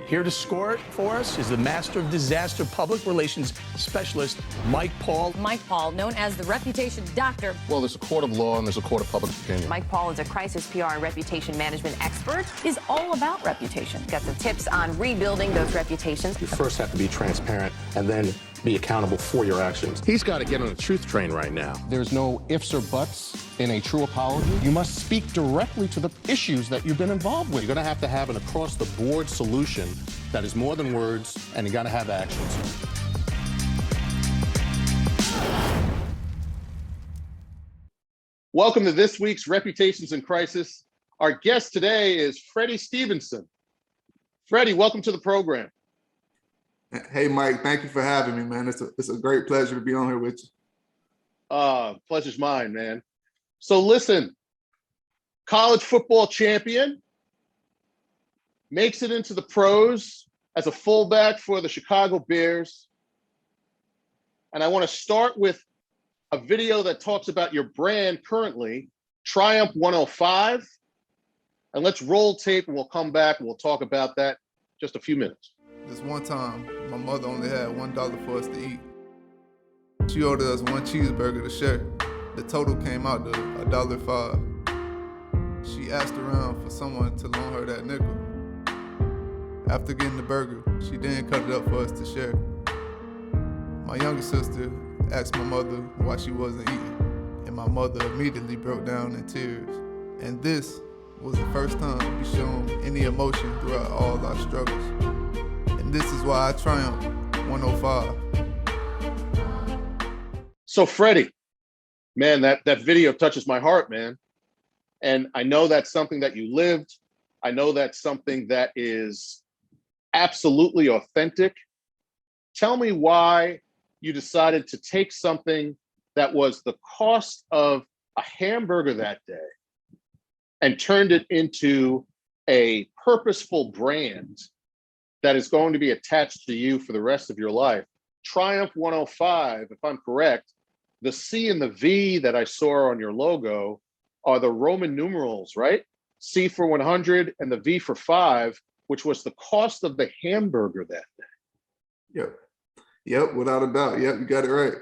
Here to score it for us is the Master of Disaster Public Relations Specialist, Mike Paul. Mike Paul, known as the Reputation Doctor. Well, there's a court of law and there's a court of public opinion. Mike Paul is a crisis PR and reputation management expert. Is all about reputation. Got some tips on rebuilding those reputations. You first have to be transparent and then be accountable for your actions. He's got to get on a truth train right now. There's no ifs or buts in a true apology. You must speak directly to the issues that you've been involved with. You're going to have an across-the-board solution that is more than words, and you got to have actions. Welcome to this week's Reputations in Crisis. Our guest today is Freddie Stevenson. Freddie, welcome to the program. Hey, Mike, thank you for having me, man. It's a great pleasure to be on here with you. Pleasure's mine, man. So listen, college football champion, makes it into the pros as a fullback for the Chicago Bears. And I want to start with a video that talks about your brand currently, Triumph 105. And let's roll tape and we'll come back and we'll talk about that in just a few minutes. This one time, my mother only had $1 for us to eat. She ordered us one cheeseburger to share. The total came out to $1.05. She asked around for someone to loan her that nickel. After getting the burger, she didn't cut it up for us to share. My younger sister asked my mother why she wasn't eating, and my mother immediately broke down in tears. And this was the first time to be shown any emotion throughout all our struggles. And this is why I triumph 105. So Freddie, man, that video touches my heart, man. And I know that's something that you lived. I know that's something that is absolutely authentic. Tell me why you decided to take something that was the cost of a hamburger that day and turned it into a purposeful brand that is going to be attached to you for the rest of your life. Triumph 105, if I'm correct, the C and the V that I saw on your logo are the Roman numerals, right? C for 100 and the V for 5, which was the cost of the hamburger that day. Yep, without a doubt. Yep, you got it right.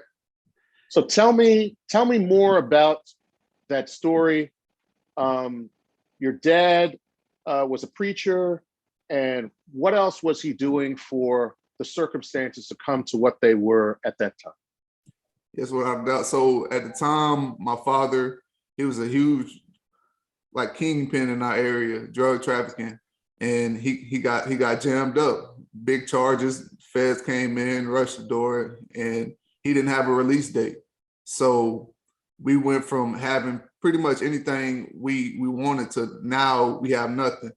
So tell me more about that story. Your dad was a preacher, and what else was he doing for the circumstances to come to what they were at that time? Yes, without a doubt. So at the time, my father, he was a huge kingpin in our area, drug trafficking, and he got jammed up. Big charges. Feds came in, rushed the door, and he didn't have a release date. So we went from having pretty much anything we wanted to now we have nothing.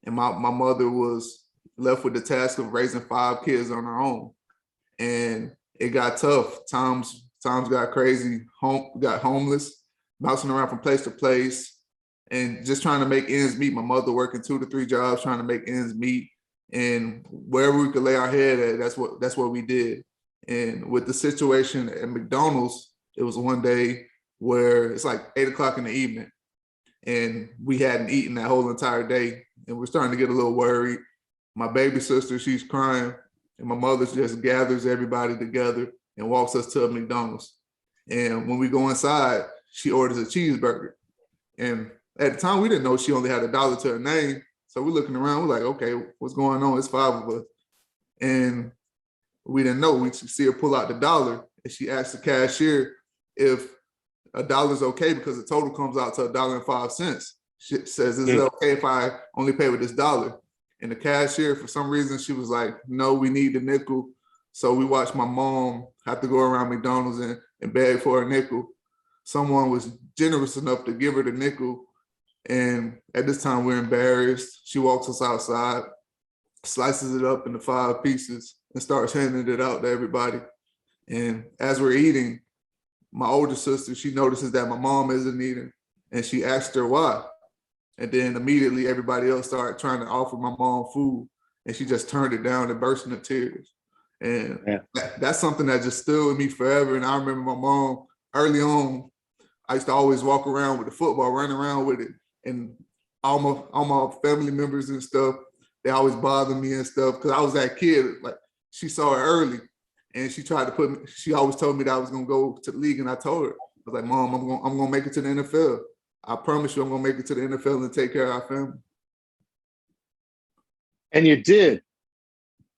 And my mother was left with the task of raising 5 kids on her own. And it got tough. Times got crazy. Got homeless, bouncing around from place to place, and just trying to make ends meet. My mother working 2 to 3 jobs, trying to make ends meet. And wherever we could lay our head at, that's what we did. And with the situation at McDonald's, it was one day where it's like 8 o'clock in the evening, and we hadn't eaten that whole entire day, and we're starting to get a little worried. My baby sister, she's crying, and my mother just gathers everybody together and walks us to a McDonald's. And when we go inside, she orders a cheeseburger. And at the time, we didn't know she only had $1 to her name. So we're looking around, we're like, okay, what's going on? It's 5 of us. And we didn't know. We see her pull out the $1, and she asked the cashier if $1 is okay because the total comes out to $1.05. She says, is it okay if I only pay with this $1? And the cashier, for some reason, she was like, no, we need the nickel. So we watched my mom have to go around McDonald's and beg for a nickel. Someone was generous enough to give her the nickel. And at this time, we're embarrassed. She walks us outside, slices it up into 5 pieces, and starts handing it out to everybody. And as we're eating, my older sister, she notices that my mom isn't eating, and she asked her why. And then immediately everybody else started trying to offer my mom food, and she just turned it down and burst into tears. And that's something that just stood with me forever. And I remember my mom early on, I used to always walk around with the football, run around with it. And all my family members and stuff, they always bother me and stuff because I was that kid. Like she saw it early, and she tried to put me. She always told me that I was gonna go to the league, and I told her, I was like, Mom, I'm gonna make it to the NFL. I promise you, I'm gonna make it to the NFL and take care of our family. And you did.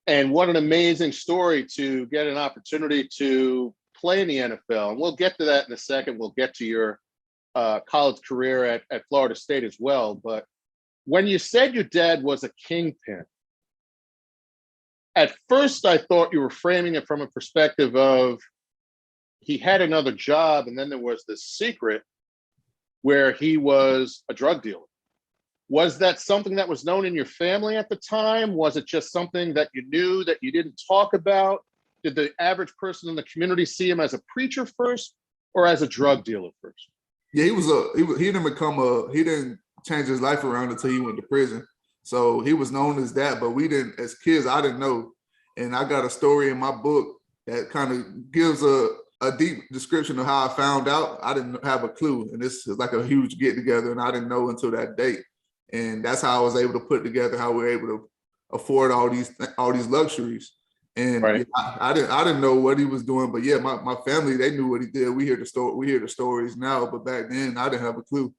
And what an amazing story to get an opportunity to play in the NFL. And we'll get to that in a second. We'll get to your college career at Florida State as well. But when you said your dad was a kingpin, at first I thought you were framing it from a perspective of he had another job, and then there was this secret where he was a drug dealer. Was that something that was known in your family at the time? Was it just something that you knew that you didn't talk about? Did the average person in the community see him as a preacher first or as a drug dealer first? Yeah, he didn't change his life around until he went to prison. So he was known as that, but we didn't, as kids, I didn't know. And I got a story in my book that kind of gives a deep description of how I found out. I didn't have a clue. And this is like a huge get together, and I didn't know until that date. And that's how I was able to put together how we were able to afford all these luxuries. And right. yeah, I didn't know what he was doing, but yeah, my family, they knew what he did. We hear the stories now, but back then I didn't have a clue.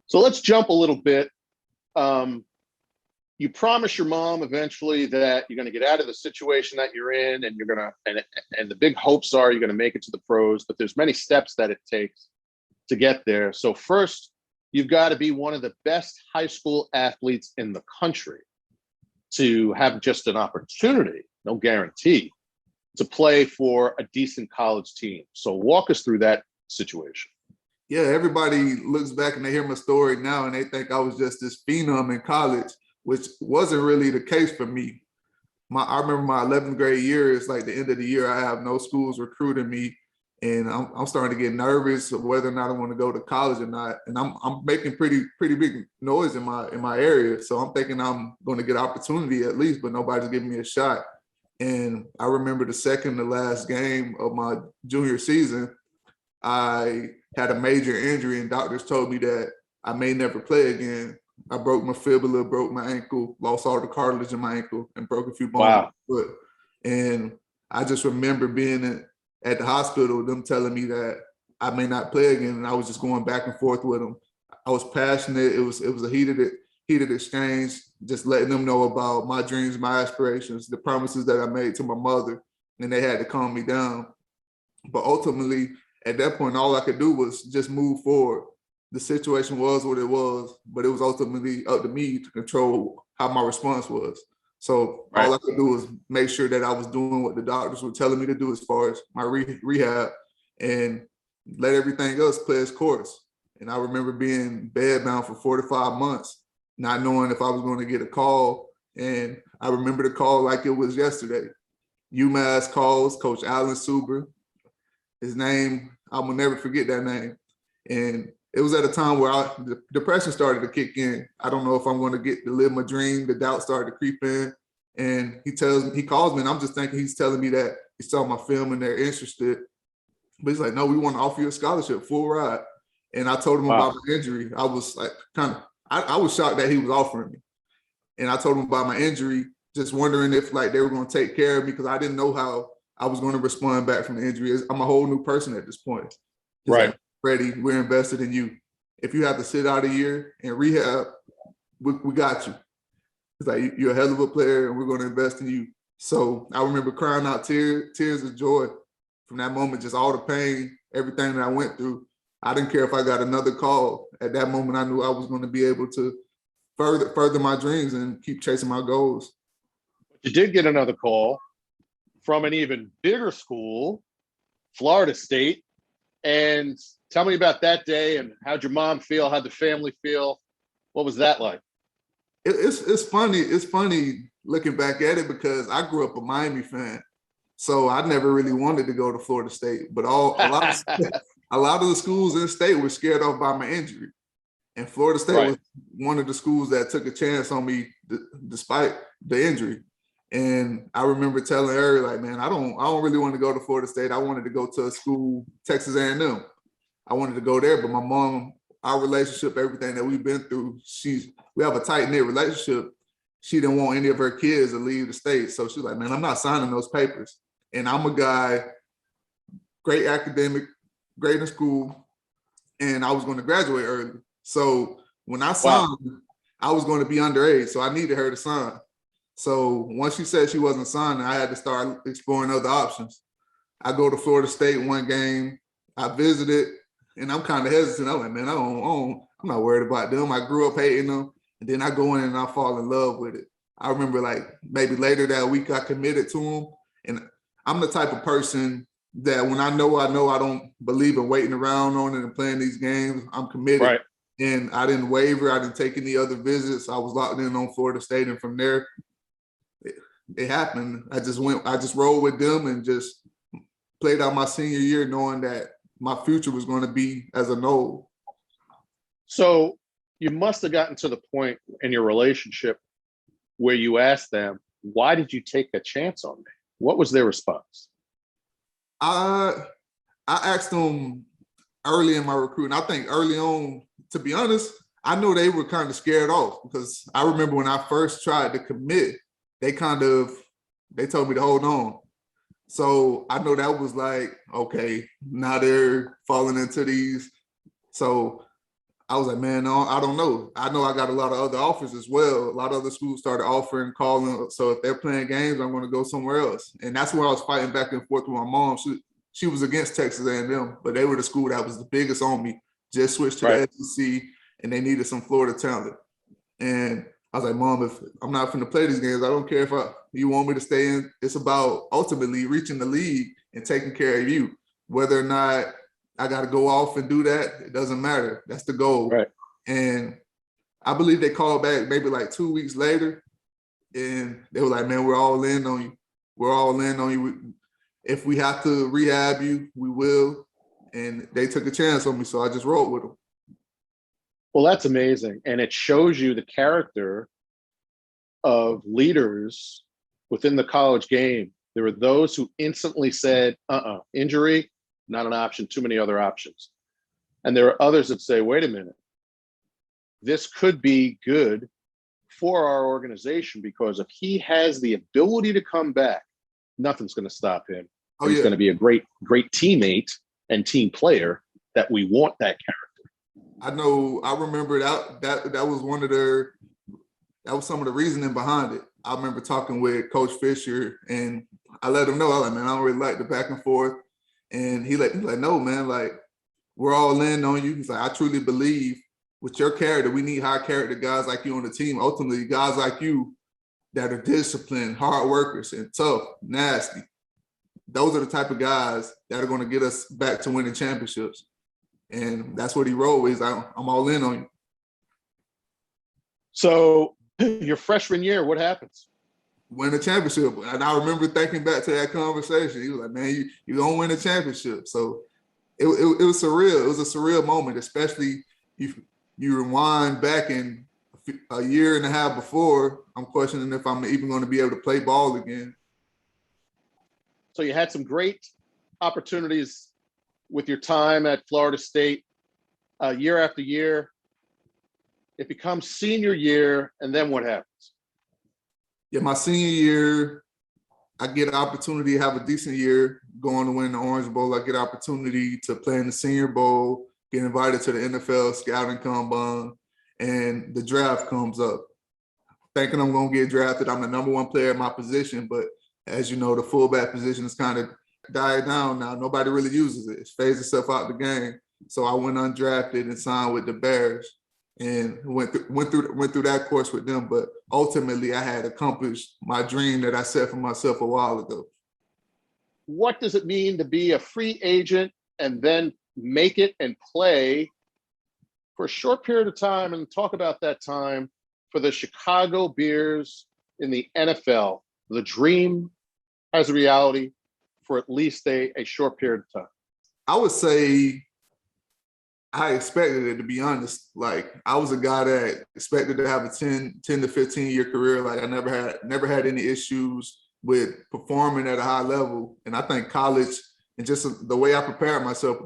So let's jump a little bit. You promise your mom eventually that you're going to get out of the situation that you're in, and you're going to, and the big hopes are you're going to make it to the pros, but there's many steps that it takes to get there. So first, you've got to be one of the best high school athletes in the country to have just an opportunity, no guarantee, to play for a decent college team. So walk us through that situation. Yeah, everybody looks back and they hear my story now and they think I was just this phenom in college, which wasn't really the case for me. I remember my 11th grade year, it's like the end of the year, I have no schools recruiting me. And I'm starting to get nervous of whether or not I want to go to college or not. And I'm making pretty big noise in my area. So I'm thinking I'm going to get opportunity at least, but nobody's giving me a shot. And I remember the second to last game of my junior season, I had a major injury and doctors told me that I may never play again. I broke my fibula, broke my ankle, lost all the cartilage in my ankle, and broke a few bones in my foot. And I just remember being at the hospital, them telling me that I may not play again, and I was just going back and forth with them. I was passionate. It was a heated exchange, just letting them know about my dreams, my aspirations, the promises that I made to my mother, and they had to calm me down. But ultimately, at that point, all I could do was just move forward. The situation was what it was, but it was ultimately up to me to control how my response was. So all I could do was make sure that I was doing what the doctors were telling me to do as far as my rehab, and let everything else play its course. And I remember being bedbound for 4 to 5 months, not knowing if I was going to get a call. And I remember the call like it was yesterday. UMass calls, Coach Alan Suber. His name, I will never forget that name. And it was at a time where the depression started to kick in. I don't know if I'm going to get to live my dream. The doubt started to creep in. And he calls me, and I'm just thinking he's telling me that he saw my film and they're interested. But he's like, no, we want to offer you a scholarship, full ride. And I told him about my injury. I was like, I was shocked that he was offering me. And I told him about my injury, just wondering if like they were going to take care of me, because I didn't know how I was going to respond back from the injury. I'm a whole new person at this point. He's like, Freddie, we're invested in you. If you have to sit out a year and rehab, we got you. It's like, you're a hell of a player and we're going to invest in you. So I remember crying out tears of joy from that moment, just all the pain, everything that I went through. I didn't care if I got another call. At that moment, I knew I was going to be able to further my dreams and keep chasing my goals. You did get another call from an even bigger school, Florida State. And tell me about that day, and how'd your mom feel? How'd the family feel? What was that like? It's funny. It's funny looking back at it, because I grew up a Miami fan. So I never really wanted to go to Florida State, but a lot of the schools in the state were scared off by my injury. And Florida State was one of the schools that took a chance on me despite the injury. And I remember telling her, like, man, I don't really want to go to Florida State. I wanted to go to a school, Texas A&M. I wanted to go there, but my mom, our relationship, everything that we've been through, we have a tight-knit relationship. she didn't want any of her kids to leave the state. So she's like, man, I'm not signing those papers. And I'm a guy, great academic, great in school, and I was going to graduate early. So when I signed, I was going to be underage, so I needed her to sign. So once she said she wasn't signing, I had to start exploring other options. I go to Florida State one game, I visited, and I'm kind of hesitant. I'm like, man, I'm not worried about them. I grew up hating them, and then I go in and I fall in love with it. I remember like maybe later that week I committed to them, and I'm the type of person that when I know I don't believe in waiting around on it and playing these games. I'm committed. Right. And I didn't waver. I didn't take any other visits. I was locked in on Florida State. And from there, it happened. I just rolled with them and just played out my senior year knowing that my future was going to be as a Nole. So you must have gotten to the point in your relationship where you asked them, why did you take a chance on me? What was their response? I asked them early in my recruiting. I think early on, to be honest, I know they were kind of scared off because I remember when I first tried to commit, they told me to hold on. So I know that was like, okay, now they're falling into these. So I was like, man, no, I don't know. I know I got a lot of other offers as well. A lot of other schools started offering, calling. So if they're playing games, I'm going to go somewhere else. And that's where I was fighting back and forth with my mom. She was against Texas A&M, but they were the school that was the biggest on me. Just switched to the SEC, and they needed some Florida talent. And I was like, Mom, if I'm not going to play these games, I don't care if you want me to stay in. It's about ultimately reaching the league and taking care of you. Whether or not I got to go off and do that, it doesn't matter. That's the goal. Right. And I believe they called back maybe like 2 weeks later, and they were like, man, we're all in on you. We're all in on you. If we have to rehab you, we will. And they took a chance on me, so I just rolled with them. Well, that's amazing. And it shows you the character of leaders within the college game. There were those who instantly said, injury, not an option, too many other options. And there are others that say, wait a minute, this could be good for our organization because if he has the ability to come back, nothing's going to stop him. He's going to be a great teammate and team player that we want that character. I know. I remember that was some of the reasoning behind it. I remember talking with Coach Fisher, and I let him know, I was like, man, I don't really like the back and forth. And he's like, no, man, like, we're all in on you. He's like, I truly believe with your character, we need high character guys like you on the team. Ultimately, guys like you that are disciplined, hard workers, and tough, nasty. Those are the type of guys that are going to get us back to winning championships. And that's what he wrote with. I'm all in on you. So your freshman year, what happens? Win a championship. And I remember thinking back to that conversation. He was like, man, you don't win a championship. So it was surreal. It was a surreal moment, especially you rewind back in a year and a half before. I'm questioning if I'm even going to be able to play ball again. So you had some great opportunities with your time at Florida State, year after year. It becomes senior year, and then what happens? Yeah, my senior year, I get an opportunity to have a decent year, going to win the Orange Bowl. I get an opportunity to play in the Senior Bowl, get invited to the NFL scouting combine, and the draft comes up. Thinking I'm going to get drafted. I'm the number one player in my position, but as you know, the fullback position is kind of died down now. Nobody really uses it. It phased itself out the game. So I went undrafted and signed with the Bears and went through that course with them. But ultimately, I had accomplished my dream that I set for myself a while ago. What does it mean to be a free agent and then make it and play for a short period of time, and talk about that time for the Chicago Bears in the NFL? The dream as a reality for at least a short period of time. I would say I expected it, to be honest. Like, I was a guy that expected to have a 10 to 15-year career. Like, I never had any issues with performing at a high level. And I think college and just the way I prepared myself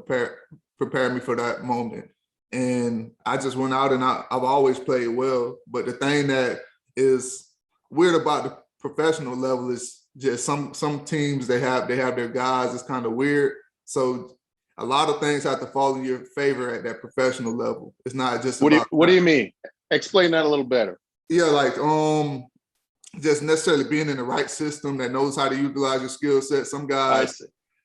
prepared me for that moment. And I just went out and I've always played well. But the thing that is weird about the professional level is just some teams they have their guys. It's kind of weird. So a lot of things have to fall in your favor at that professional level. It's not just what do you mean? Explain that a little better. Yeah, like just necessarily being in the right system that knows how to utilize your skill set. Some guys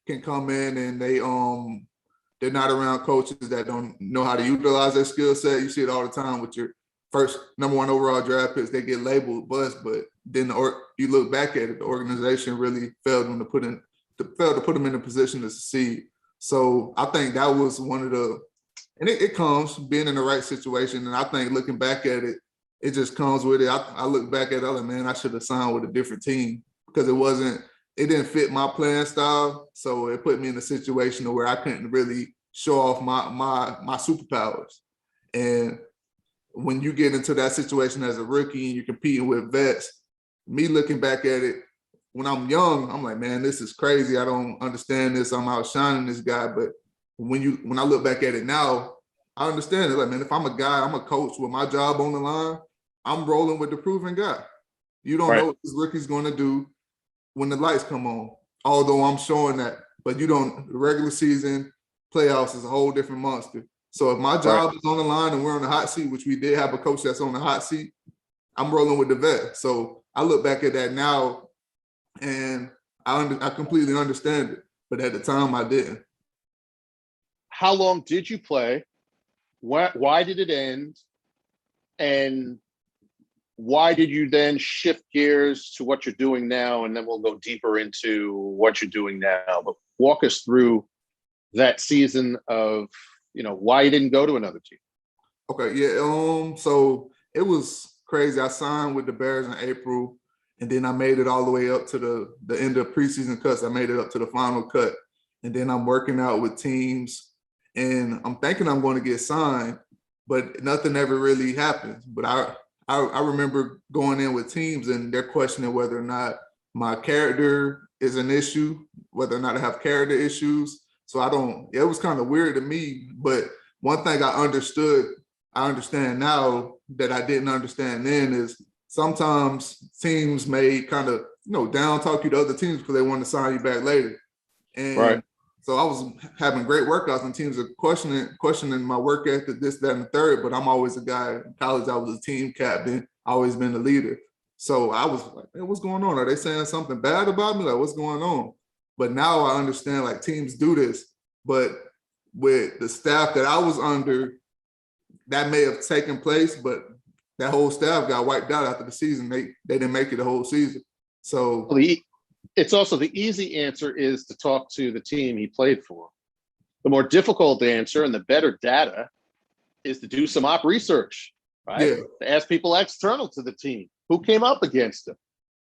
can come in and they're not around coaches that don't know how to utilize their skill set. You see it all the time with your first #1 overall draft picks. They get labeled bust, but then you look back at it, the organization really failed to put them in a position to succeed. So I think that was one of the, and it comes being in the right situation. And I think looking back at it, it just comes with it. I look back at it, like, man, I should have signed with a different team because it didn't fit my playing style. So it put me in a situation where I couldn't really show off my superpowers. And when you get into that situation as a rookie and you're competing with vets, me looking back at it, when I'm young, I'm like, man, this is crazy. I don't understand this. I'm outshining this guy. But when I look back at it now, I understand it. Like, man, if I'm a guy, I'm a coach with my job on the line, I'm rolling with the proven guy. You don't know what this rookie's going to do when the lights come on, although I'm showing that. But the regular season, playoffs is a whole different monster. So if my job is on the line and we're on the hot seat, which we did have a coach that's on the hot seat, I'm rolling with the vet. So I look back at that now and I completely understand it. But at the time, I didn't. How long did you play? Why did it end? And why did you then shift gears to what you're doing now? And then we'll go deeper into what you're doing now. But walk us through that season of, why you didn't go to another team. Okay, yeah. So it was crazy. I signed with the Bears in April, and then I made it all the way up to the end of preseason cuts. I made it up to the final cut. And then I'm working out with teams, and I'm thinking I'm going to get signed, but nothing ever really happens. But I remember going in with teams and they're questioning whether or not my character is an issue, whether or not I have character issues. So it was kind of weird to me. But one thing I understand now that I didn't understand then is sometimes teams may kind of, down talk you to other teams because they want to sign you back later. And so I was having great workouts and teams are questioning my work ethic, this, that, and the third. But I'm always a guy. In college, I was a team captain, always been the leader. So I was like, hey, what's going on? Are they saying something bad about me? Like, what's going on? But now I understand, like, teams do this. But with the staff that I was under, that may have taken place, but that whole staff got wiped out after the season. They didn't make it the whole season. So it's also the easy answer is to talk to the team he played for. The more difficult answer and the better data is to do some op research, right? Yeah. To ask people external to the team who came up against him,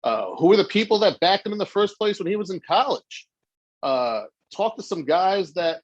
who are the people that backed him in the first place when he was in college. Talk to some guys that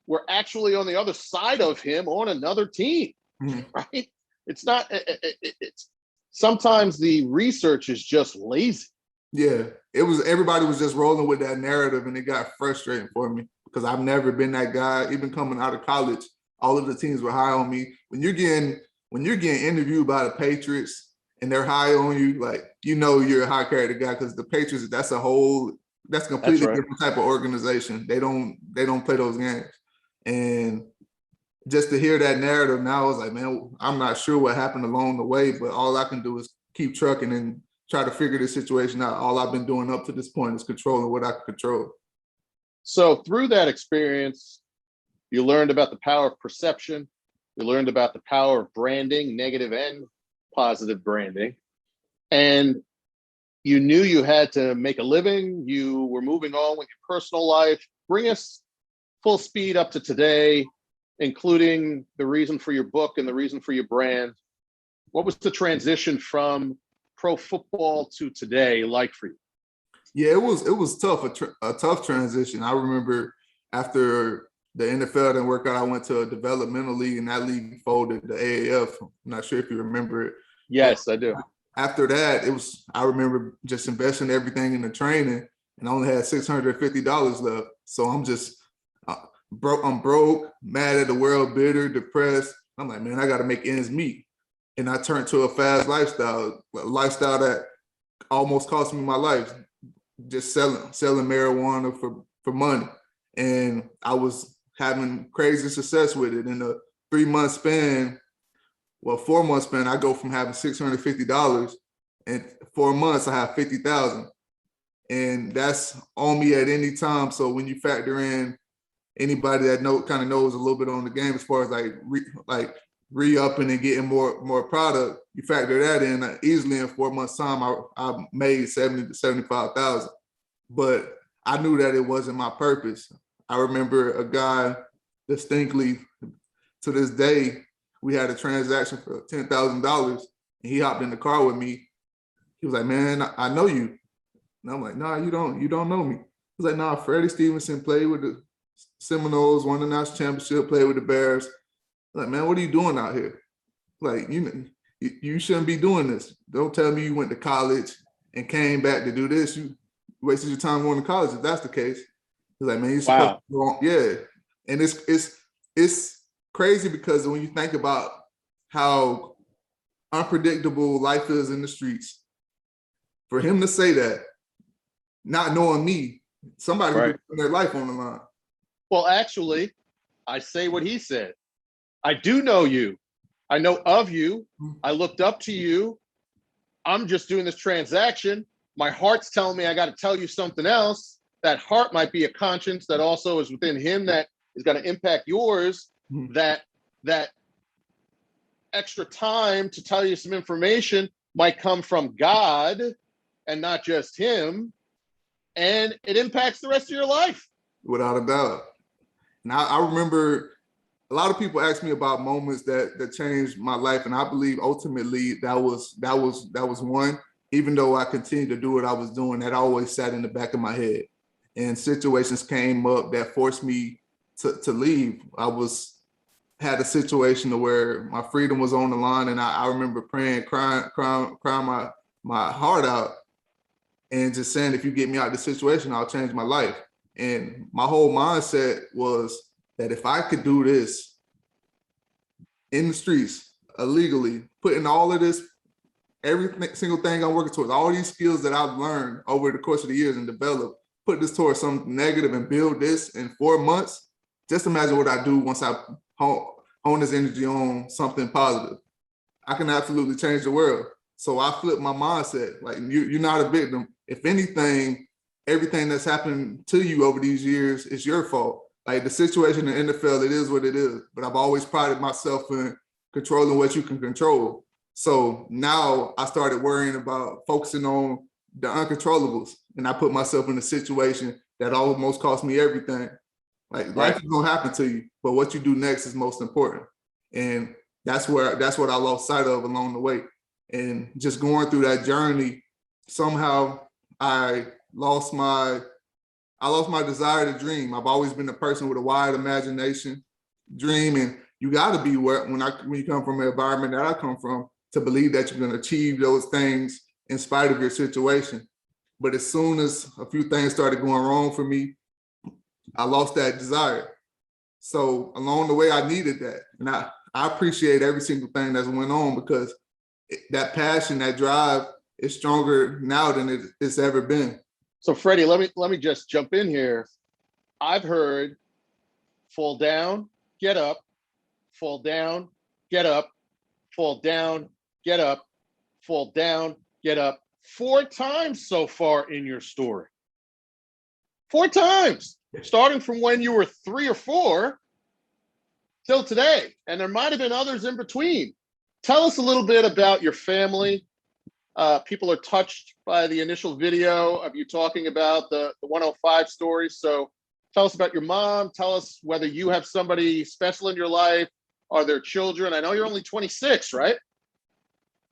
were actually on the other side of him on another team, right? It's not. It's sometimes the research is just lazy. Yeah, everybody was just rolling with that narrative, and it got frustrating for me because I've never been that guy. Even coming out of college, all of the teams were high on me. When you're getting interviewed by the Patriots and they're high on you, like, you're a high character guy because the Patriots, that's a completely different type of organization. They don't play those games. And just to hear that narrative now, I was like, man, I'm not sure what happened along the way, but all I can do is keep trucking and try to figure this situation out. All I've been doing up to this point is controlling what I can control. So through that experience, you learned about the power of perception. You learned about the power of branding, negative and positive branding. And you knew you had to make a living. You were moving on with your personal life. Bring us full speed up to today, including the reason for your book and the reason for your brand. What was the transition from pro football to today like for you? Yeah, it was tough, a tough transition. I remember after the NFL didn't work out, I went to a developmental league, and that league folded, the AAF. I'm not sure if you remember it. Yes, I do. After that, I remember just investing everything in the training, and I only had $650 left. So I'm just I'm broke, mad at the world, bitter, depressed. I'm like, man, I got to make ends meet. and I turned to a fast lifestyle, a lifestyle that almost cost me my life, just selling marijuana for money. And I was having crazy success with it. In a 3-month span, 4-month span, I go from having $650, and 4 months I have 50,000. And that's on me at any time. So when you factor in anybody that kind of knows a little bit on the game as far as re-upping and getting more product, you factor that in, easily in 4 months time, I made 70 to 75,000. But I knew that it wasn't my purpose. I remember a guy distinctly to this day. We had a transaction for $10,000, and he hopped in the car with me. He was like, "Man, I know you." And I'm like, "Nah, you don't know me." He was like, "Nah, Freddie Stevenson played with the Seminoles, won the national championship, played with the Bears." I'm like, "Man, what are you doing out here? Like, you shouldn't be doing this. Don't tell me you went to college and came back to do this. You wasted your time going to college if that's the case." He's like, "Man, you're supposed to go on." Yeah. And it's crazy because when you think about how unpredictable life is in the streets, for him to say that, not knowing me, somebody put their life on the line. Well, actually, I say what he said. I do know you. I know of you. I looked up to you. I'm just doing this transaction. My heart's telling me I got to tell you something else. That heart might be a conscience that also is within him that is going to impact yours. That extra time to tell you some information might come from God and not just him. And it impacts the rest of your life. Without a doubt. Now, I remember a lot of people ask me about moments that changed my life, and I believe ultimately that was one. Even though I continued to do what I was doing, that always sat in the back of my head. And situations came up that forced me to leave. Had a situation where my freedom was on the line, and I remember praying, crying my heart out, and just saying, "If you get me out of this situation, I'll change my life." And my whole mindset was that if I could do this in the streets illegally, putting all of this, every single thing I'm working towards, all these skills that I've learned over the course of the years and developed, put this towards something negative and build this in 4 months, just imagine what I do once I hone this energy on something positive. I can absolutely change the world. So I flipped my mindset. Like, you're not a victim. If anything, everything that's happened to you over these years is your fault. Like, the situation in the NFL, it is what it is. But I've always prided myself in controlling what you can control. So now I started worrying about focusing on the uncontrollables. And I put myself in a situation that almost cost me everything. Like, life is gonna happen to you, but what you do next is most important. And that's what I lost sight of along the way. And just going through that journey, somehow I lost my desire to dream. I've always been a person with a wide imagination, dream, and you got to be when you come from an environment that I come from, to believe that you're going to achieve those things in spite of your situation. But as soon as a few things started going wrong for me, I lost that desire. So along the way, I needed that, and I appreciate every single thing that's went on, because that passion, that drive is stronger now than it's ever been. So Freddie, let me just jump in here. I've heard fall down, get up, fall down, get up, fall down, get up, fall down, get up, 4 times so far in your story. 4 times, starting from when you were 3 or 4 till today. And there might have been others in between. Tell us a little bit about your family. People are touched by the initial video of you talking about the 105 stories. So tell us about your mom. Tell us whether you have somebody special in your life. Are there children? I know you're only 26, right?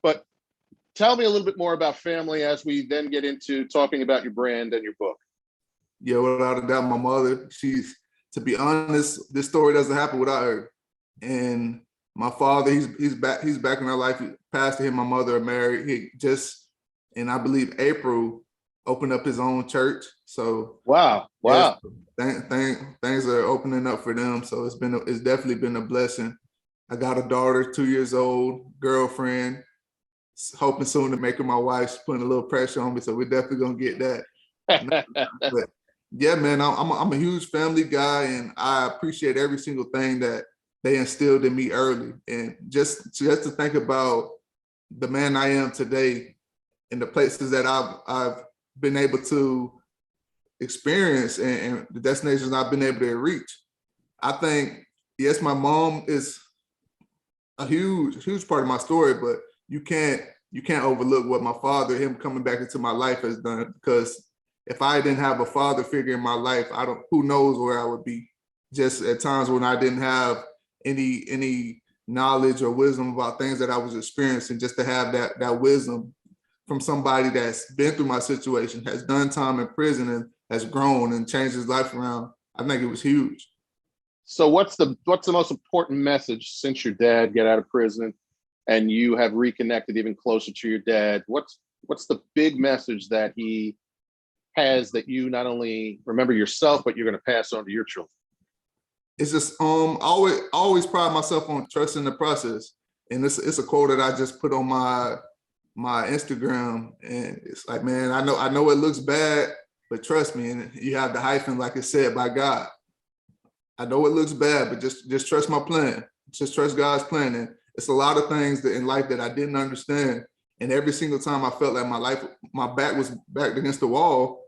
But tell me a little bit more about family as we then get into talking about your brand and your book. Yeah, without a doubt, my mother, to be honest, this story doesn't happen without her. And my father, he's back in our life. Pastor and my mother are married. He just, in I believe April, opened up his own church. So wow. Things are opening up for them. So it's definitely been a blessing. I got a daughter, 2 years old, girlfriend, hoping soon to make her my wife. She's putting a little pressure on me, so we're definitely gonna get that. But yeah, man, I'm a huge family guy, and I appreciate every single thing that they instilled in me early. And just to think about the man I am today and the places that I've been able to experience and the destinations I've been able to reach. I think, yes, my mom is a huge part of my story, but you can't overlook what my father, him coming back into my life, has done. Because if I didn't have a father figure in my life, who knows where I would be. Just at times when I didn't have any knowledge or wisdom about things that I was experiencing, just to have that wisdom from somebody that's been through my situation, has done time in prison and has grown and changed his life around. I think it was huge. So what's the most important message since your dad got out of prison and you have reconnected even closer to your dad? What's the big message that he has that you not only remember yourself, but you're going to pass on to your children? It's just always pride myself on trusting the process. And it's a quote that I just put on my Instagram, and it's like, man, I know it looks bad, but trust me. And you have the hyphen, like it's said by God. I know it looks bad, but just trust my plan. Just trust God's plan. And it's a lot of things that in life that I didn't understand. And every single time I felt like my back was backed against the wall,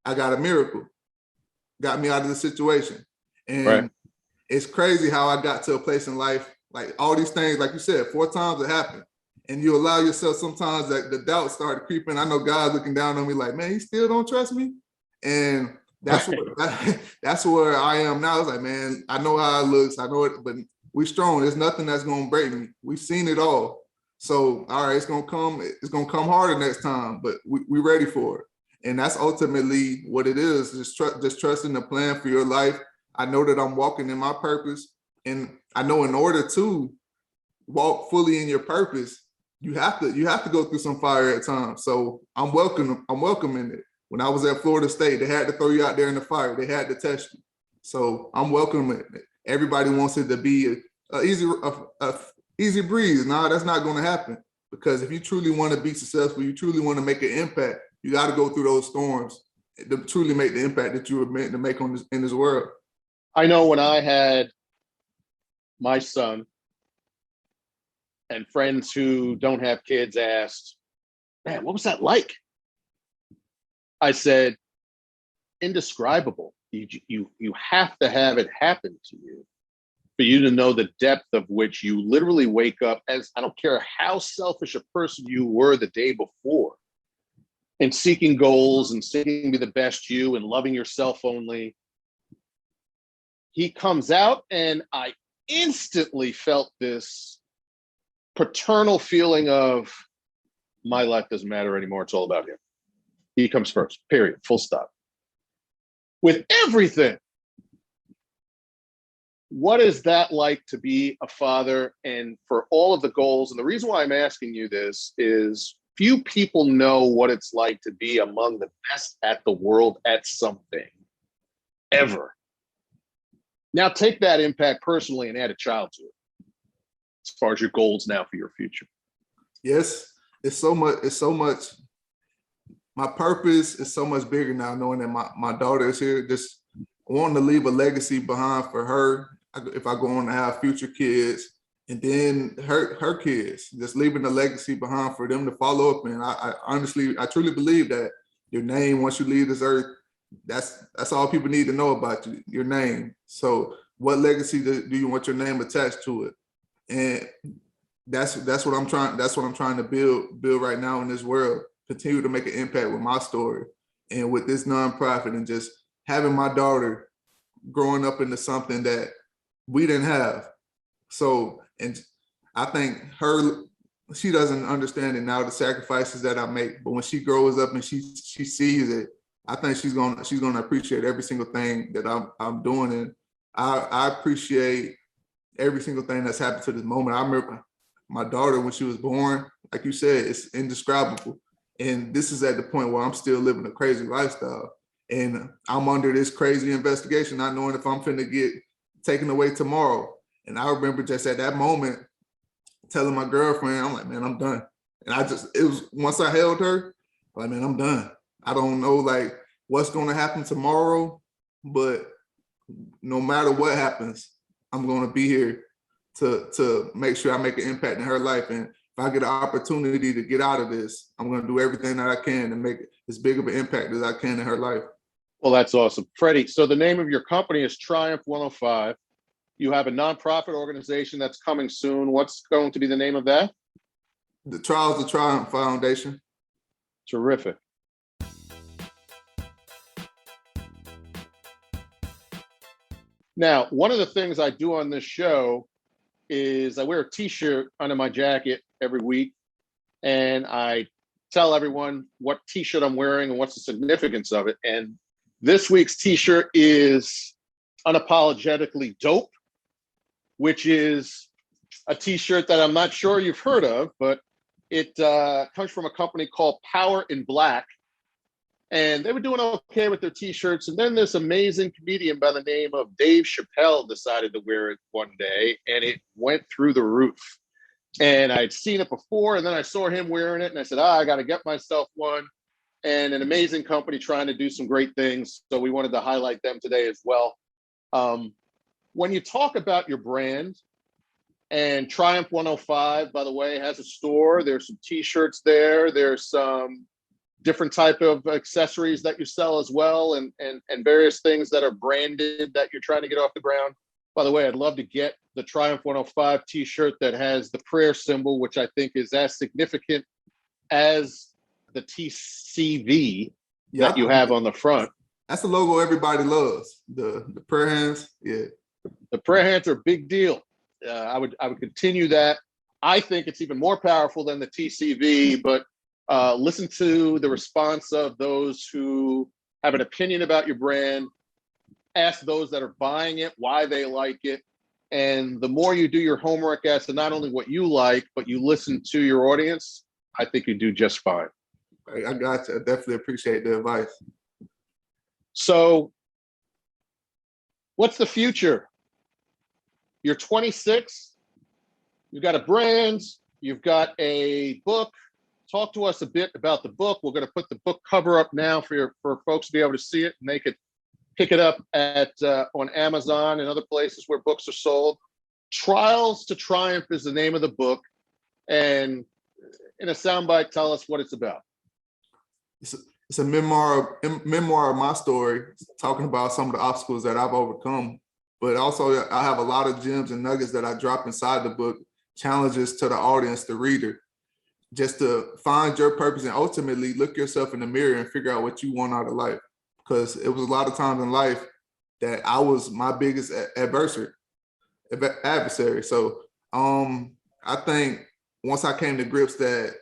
I got a miracle. Got me out of the situation. And right. It's crazy how I got to a place in life, like all these things, like you said, 4 times it happened. And you allow yourself sometimes that the doubt started creeping. I know God's looking down on me like, man, you still don't trust me? And that's where I am now. It's like, man, I know how it looks. I know it, but we're strong. There's nothing that's going to break me. We've seen it all. So, all right, it's going to come harder next time, but we're ready for it. And that's ultimately what it is. Just trusting the plan for your life. I know that I'm walking in my purpose. And I know in order to walk fully in your purpose, you have to go through some fire at times. So I'm welcoming it. When I was at Florida State, they had to throw you out there in the fire. They had to test you. So I'm welcoming it. Everybody wants it to be a easy breeze. No, that's not going to happen. Because if you truly want to be successful, you truly want to make an impact, you got to go through those storms to truly make the impact that you were meant to make in this world. I know when I had my son, and friends who don't have kids asked, man, what was that like? I said, indescribable. You have to have it happen to you for you to know the depth of which you literally wake up as, I don't care how selfish a person you were the day before, and seeking goals and seeking to be the best you and loving yourself only. He comes out and I instantly felt this paternal feeling of, my life doesn't matter anymore. It's all about him. He comes first, period, full stop. With everything. What is that like to be a father and for all of the goals? And the reason why I'm asking you this is few people know what it's like to be among the best at the world at something, ever. Now take that impact personally and add a child to it. As far as your goals now for your future. Yes, it's so much. My purpose is so much bigger now, knowing that my daughter is here, just wanting to leave a legacy behind for her. If I go on to have future kids, and then her kids, just leaving a legacy behind for them to follow up. And I truly believe that your name, once you leave this earth, that's all people need to know about you, your name. So what legacy do you want your name attached to it? And that's what I'm trying to build right now in this world. Continue to make an impact with my story and with this nonprofit, and just having my daughter growing up into something that we didn't have. So, and I think she doesn't understand it now, the sacrifices that I make, but when she grows up and she sees it, I think she's gonna appreciate every single thing that I'm doing. And I appreciate every single thing that's happened to this moment. I remember my daughter, when she was born, like you said, it's indescribable. And this is at the point where I'm still living a crazy lifestyle. And I'm under this crazy investigation, not knowing if I'm finna get taken away tomorrow. And I remember just at that moment telling my girlfriend, I'm like, man, I'm done. And it was once I held her, like, man, I'm done. I don't know like what's going to happen tomorrow, but no matter what happens, I'm going to be here to make sure I make an impact in her life. And if I get an opportunity to get out of this, I'm going to do everything that I can to make as big of an impact as I can in her life. Well, that's awesome. Freddie, so the name of your company is Triumph 105. You have a nonprofit organization that's coming soon. What's going to be the name of that? The Trials of Triumph Foundation. Terrific. Now, one of the things I do on this show is I wear a t-shirt under my jacket every week, and I tell everyone what t-shirt I'm wearing and what's the significance of it. And this week's t-shirt is Unapologetically Dope, which is a t-shirt that I'm not sure you've heard of, but it comes from a company called Power in Black. And they were doing okay with their t-shirts. And then this amazing comedian by the name of Dave Chappelle decided to wear it one day, and it went through the roof. And I'd seen it before, and then I saw him wearing it, and I said, I got to get myself one. And an amazing company trying to do some great things. So we wanted to highlight them today as well. When you talk about your brand, and Triumph 105, by the way, has a store. There's some t-shirts there. There's some different type of accessories that you sell as well, and various things that are branded that you're trying to get off the ground. By the way, I'd love to get the Triumph 105 t-shirt that has the prayer symbol, which I think is as significant as the TCV that you have on the front. That's the logo everybody loves. The prayer hands, yeah. The prayer hands are a big deal. I would continue that. I think it's even more powerful than the TCV, but listen to the response of those who have an opinion about your brand. Ask those that are buying it why they like it. And the more you do your homework as to not only what you like, but you listen to your audience, I think you do just fine. I got you. I definitely appreciate the advice. So what's the future? You're 26, you've got a brand, you've got a book. Talk to us a bit about the book. We're going to put the book cover up now for folks to be able to see it, and they could pick it up at on Amazon and other places where books are sold. Trials to Triumph is the name of the book. And in a soundbite, tell us what it's about. It's a memoir of my story, talking about some of the obstacles that I've overcome. But also, I have a lot of gems and nuggets that I drop inside the book, challenges to the audience, the reader, just to find your purpose and ultimately look yourself in the mirror and figure out what you want out of life. Because it was a lot of times in life that I was my biggest adversary. So I think once I came to grips that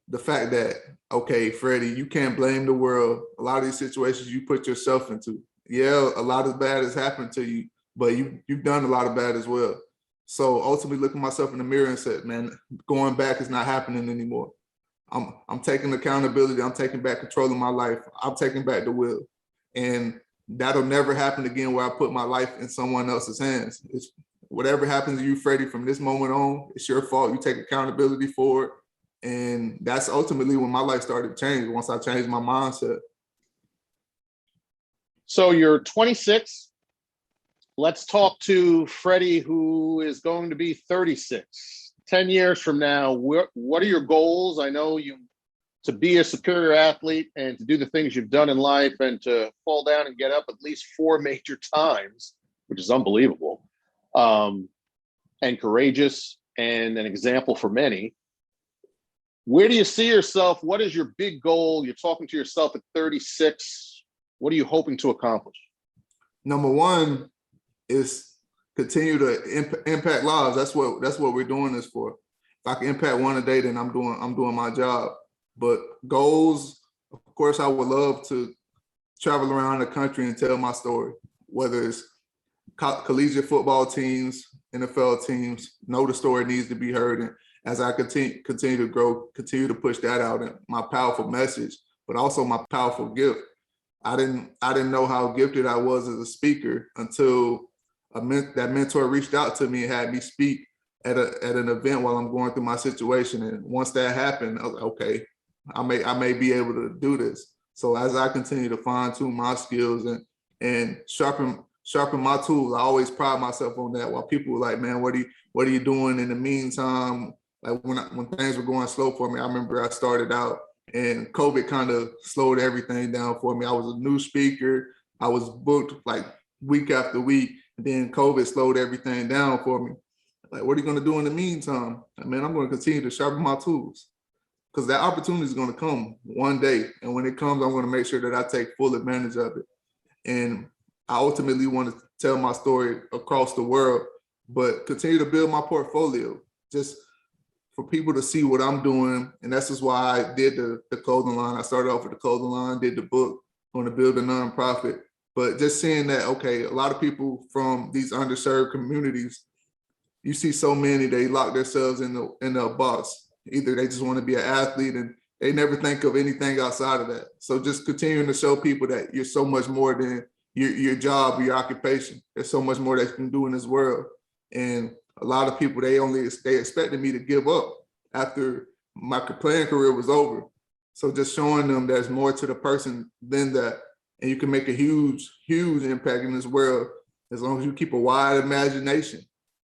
the fact that, okay, Freddie, you can't blame the world. A lot of these situations you put yourself into. Yeah, a lot of bad has happened to you, but you've done a lot of bad as well. So ultimately looking myself in the mirror and said, man, going back is not happening anymore. I'm taking accountability. I'm taking back control of my life. I'm taking back the wheel. And that'll never happen again where I put my life in someone else's hands. It's whatever happens to you, Freddie, from this moment on, it's your fault. You take accountability for it. And that's ultimately when my life started to change, once I changed my mindset. So you're 26. Let's talk to Freddie, who is going to be 36. 10 years from now, what are your goals? I know you to be a superior athlete and to do the things you've done in life and to fall down and get up at least 4 major times, which is unbelievable, and courageous and an example for many. Where do you see yourself? What is your big goal? You're talking to yourself at 36. What are you hoping to accomplish? Number one is continue to impact lives. That's what we're doing this for. If I can impact one a day, then I'm doing my job. But goals, of course, I would love to travel around the country and tell my story, whether it's collegiate football teams, NFL teams, know the story needs to be heard. And as I continue to grow, continue to push that out, and my powerful message, but also my powerful gift. I didn't know how gifted I was as a speaker until that mentor reached out to me and had me speak at an event while I'm going through my situation. And once that happened, I was like, okay, I may be able to do this. So as I continue to fine tune my skills and sharpen my tools, I always pride myself on that. While people were like, man, what are you doing in the meantime? Like when things were going slow for me, I remember I started out and COVID kind of slowed everything down for me. I was a new speaker. I was booked like week after week. And then COVID slowed everything down for me. Like, what are you going to do in the meantime? I mean, I'm going to continue to sharpen my tools because that opportunity is going to come one day. And when it comes, I'm going to make sure that I take full advantage of it. And I ultimately want to tell my story across the world, but continue to build my portfolio just for people to see what I'm doing. And that's just why I did the clothing line. I started off with the clothing line, did the book, going to build a nonprofit. But just seeing that, okay, a lot of people from these underserved communities, you see so many, they lock themselves in a box. Either they just want to be an athlete and they never think of anything outside of that. So just continuing to show people that you're so much more than your job or your occupation. There's so much more that you can do in this world. And a lot of people, they expected me to give up after my playing career was over. So just showing them there's more to the person than that. And you can make a huge, huge impact in this world as long as you keep a wide imagination.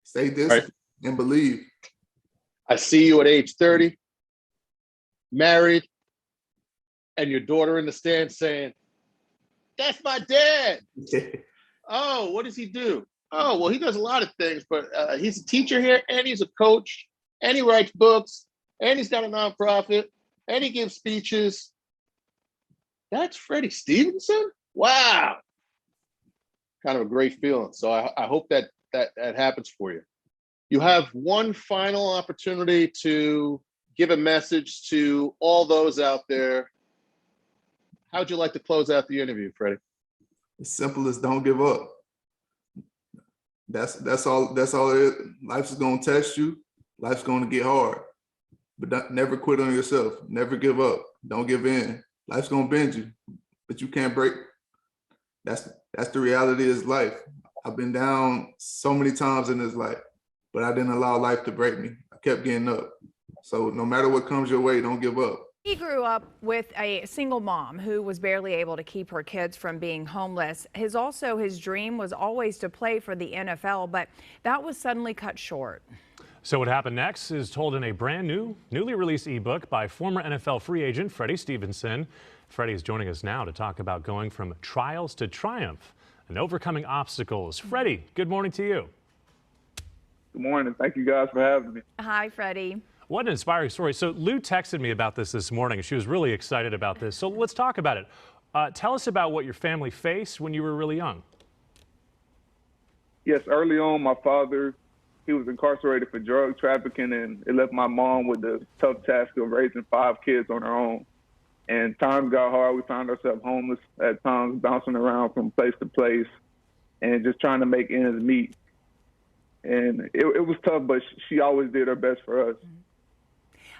Stay disciplined and believe. I see you at age 30, married, and your daughter in the stands saying, "That's my dad." Oh, what does he do? Oh, well, he does a lot of things, but he's a teacher here, and he's a coach, and he writes books, and he's got a nonprofit, and he gives speeches. That's Freddie Stevenson? Wow. Kind of a great feeling. So I hope that happens for you. You have one final opportunity to give a message to all those out there. How'd you like to close out the interview, Freddie? As simple as don't give up. That's all it is. Life's gonna test you. Life's gonna get hard. But never quit on yourself. Never give up. Don't give in. Life's gonna bend you, but you can't break. That's the reality of this life. I've been down so many times in this life, but I didn't allow life to break me. I kept getting up. So no matter what comes your way, don't give up. He grew up with a single mom who was barely able to keep her kids from being homeless. His dream was always to play for the NFL, but that was suddenly cut short. So what happened next is told in a newly released ebook by former NFL free agent Freddie Stevenson. Freddie is joining us now to talk about going from trials to triumph and overcoming obstacles. Freddie, good morning to you. Good morning. Thank you guys for having me. Hi, Freddie. What an inspiring story. So Lou texted me about this morning. She was really excited about this. So let's talk about it. Tell us about what your family faced when you were really young. Yes, early on, my father, he was incarcerated for drug trafficking, and it left my mom with the tough task of raising 5 kids on her own. And times got hard. We found ourselves homeless at times, bouncing around from place to place and just trying to make ends meet. And it was tough, but she always did her best for us.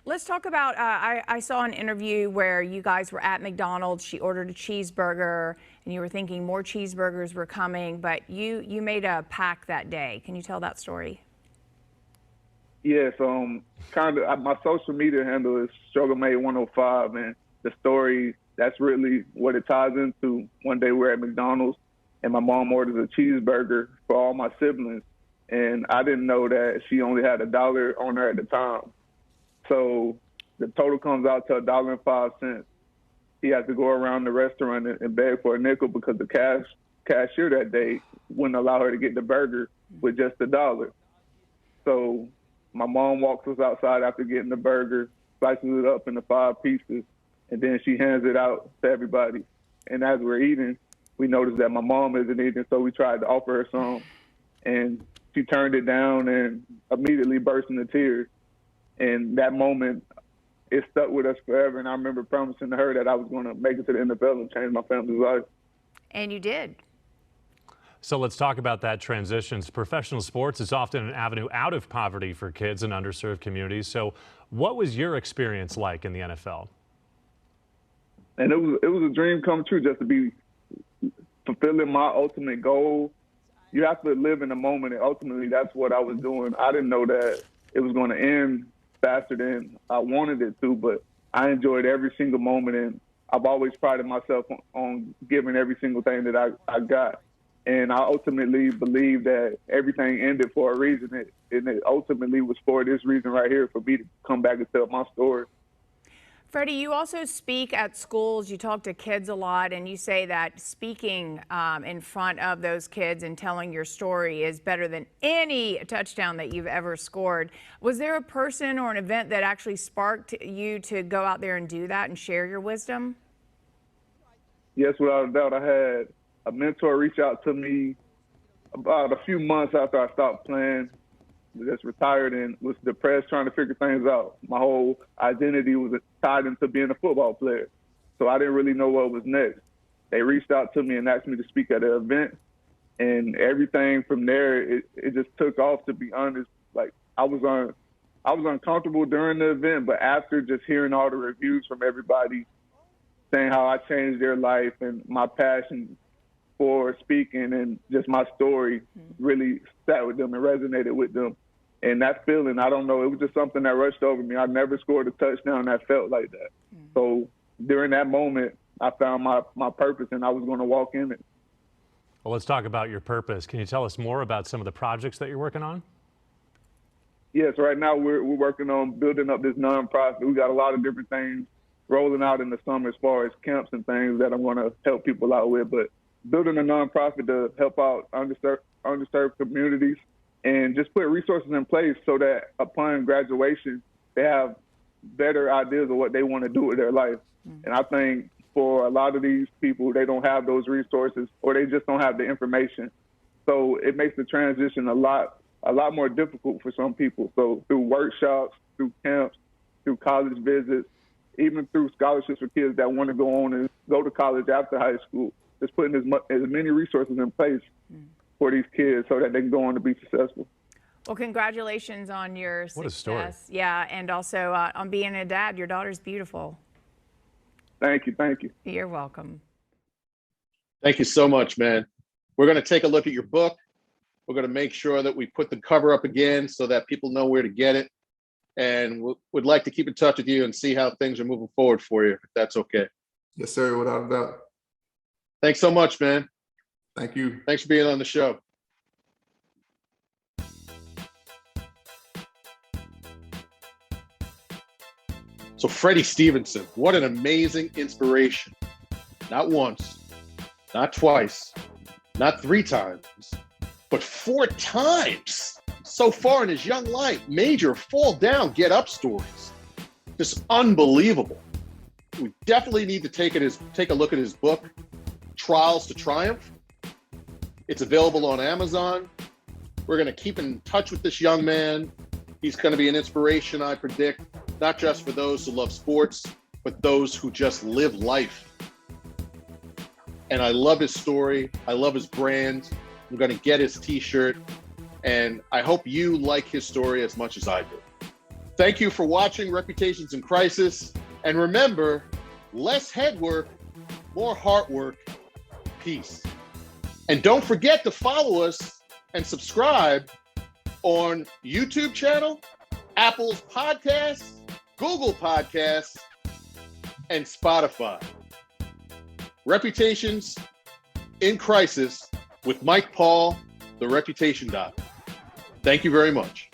Let's talk about, I saw an interview where you guys were at McDonald's. She ordered a cheeseburger, and you were thinking more cheeseburgers were coming, but you made a pack that day. Can you tell that story? Yes, kind of. My social media handle is StruggleMade105, and the story, that's really what it ties into. One day we're at McDonald's, and my mom orders a cheeseburger for all my siblings, and I didn't know that she only had $1 on her at the time. So the total comes out to $1.05. He had to go around the restaurant and beg for a nickel because the cashier that day wouldn't allow her to get the burger with just $1. So my mom walks us outside after getting the burger, slices it up into 5 pieces, and then she hands it out to everybody. And as we're eating, we noticed that my mom isn't eating, so we tried to offer her some. And she turned it down and immediately burst into tears. And that moment, it stuck with us forever. And I remember promising to her that I was going to make it to the NFL and change my family's life. And you did. So let's talk about that transition. Professional sports is often an avenue out of poverty for kids in underserved communities. So what was your experience like in the NFL? And it was a dream come true, just to be fulfilling my ultimate goal, you have to live in the moment, and ultimately that's what I was doing. I didn't know that it was going to end faster than I wanted it to, but I enjoyed every single moment, and I've always prided myself on giving every single thing that I got. And I ultimately believe that everything ended for a reason, and it ultimately was for this reason right here, for me to come back and tell my story. Freddie, you also speak at schools. You talk to kids a lot, and you say that speaking in front of those kids and telling your story is better than any touchdown that you've ever scored. Was there a person or an event that actually sparked you to go out there and do that and share your wisdom? Yes, without a doubt. I had a mentor reach out to me about a few months after I stopped playing. Just retired and was depressed, trying to figure things out. My whole identity was tied into being a football player, so I didn't really know what was next. They reached out to me and asked me to speak at an event, and everything from there, it just took off. To be honest, like I was uncomfortable during the event, but after just hearing all the reviews from everybody saying how I changed their life and my passion for speaking and just my story really sat with them and resonated with them. And that feeling, I don't know, it was just something that rushed over me. I never scored a touchdown that felt like that. So during that moment, I found my purpose, and I was going to walk in it. Well, let's talk about your purpose. Can you tell us more about some of the projects that you're working on? Yes, right now we're working on building up this nonprofit. We got a lot of different things rolling out in the summer as far as camps and things that I'm going to help people out with. But building a nonprofit to help out underserved communities, and just put resources in place so that upon graduation, they have better ideas of what they want to do with their life. And I think for a lot of these people, they don't have those resources, or they just don't have the information. So it makes the transition a lot more difficult for some people. So through workshops, through camps, through college visits, even through scholarships for kids that want to go on and go to college after high school, just putting as many resources in place for these kids so that they can go on to be successful. Well, congratulations on your success. What a story. Yeah, and also on being a dad. Your daughter's beautiful. Thank you. Thank you. You're welcome. Thank you so much, man. We're going to take a look at your book. We're going to make sure that we put the cover up again so that people know where to get it. And would like to keep in touch with you and see how things are moving forward for you, if that's okay. Yes, sir, without a doubt. Thanks so much, man. Thank you. Thanks for being on the show. So Freddie Stevenson, what an amazing inspiration. Not once, not twice, not 3 times, but 4 times so far in his young life. Major fall down, get up stories. Just unbelievable. We definitely need to take a look at his book, Trials to Triumph. It's available on Amazon. We're going to keep in touch with this young man. He's going to be an inspiration, I predict, not just for those who love sports, but those who just live life. And I love his story. I love his brand. I'm going to get his t-shirt. And I hope you like his story as much as I do. Thank you for watching Reputations in Crisis. And remember, less head work, more heart work. Peace. And don't forget to follow us and subscribe on YouTube channel, Apple's Podcasts, Google Podcasts, and Spotify. Reputations in Crisis with Mike Paul, the Reputation Doc. Thank you very much.